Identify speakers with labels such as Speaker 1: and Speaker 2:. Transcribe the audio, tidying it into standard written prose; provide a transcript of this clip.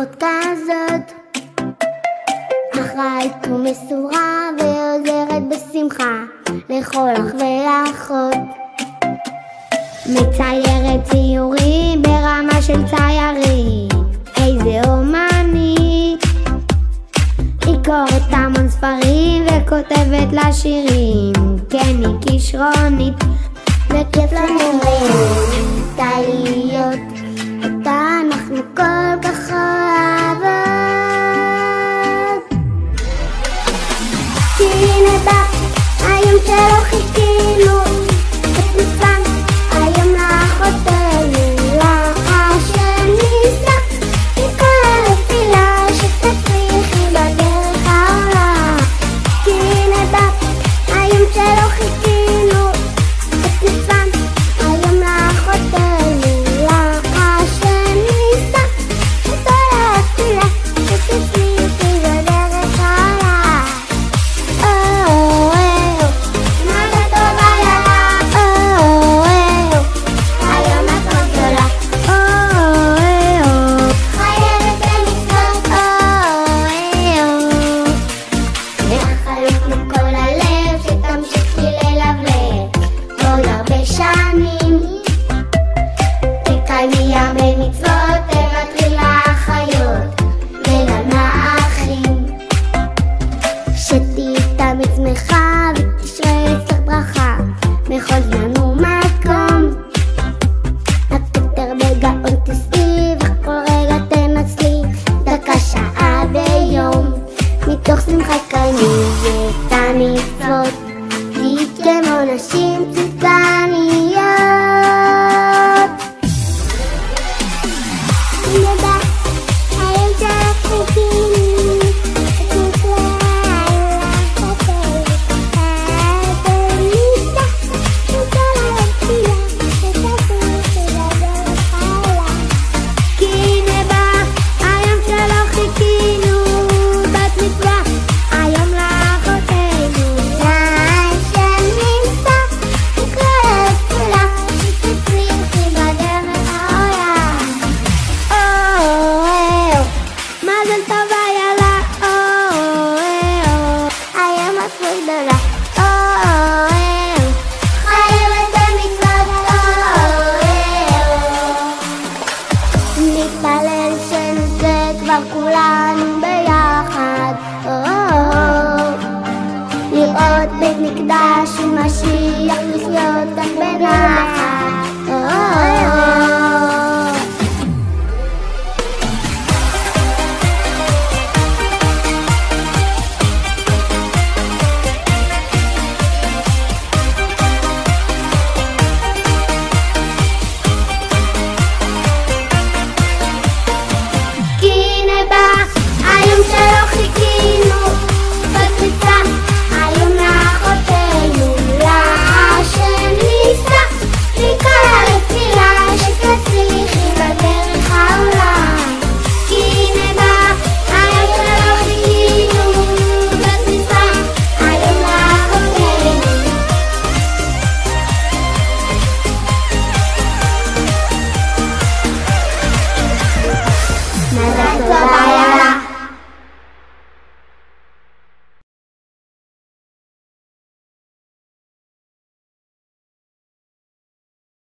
Speaker 1: אחות כזאת, אחראית ומסורה ועוזרת בשמחה לכל אח ואחות. מציירת ציורים ברמה של ציירים, איזה אומנית. היא קוראת המון ספרים וכותבת לה שירים, כן היא כישרונית. וכיף לנו איתה להיות, אותה אנחנו כל כך אוהבות. כי הנה בא היום שלא חיכינו, את מצווה היום לאחותנו, לאשר ניסה מכל התפילה שתצליחי בדרך העולה. כי הנה בא היום שלא חיכינו, את מצווה היום לאחותנו, לאשר ניסה מכל התפילה שתצליחי בדרך העולה. תקיימי הרבה מצוות, תוותרי לאחיות ולאחים, שתהיי תמיד שמחה ותשרה אצלך ברכה בכל זמן ומקום. רק יותר בגאון תסעי וכל רגע תנצלי דקה שעה ביום, מתוך שמחה קיימי את המצוות, תהיי כמו נשים צדקניות. נתפלל שנזכה כבר כולנו ביחד, לראות בית מקדש עם משיח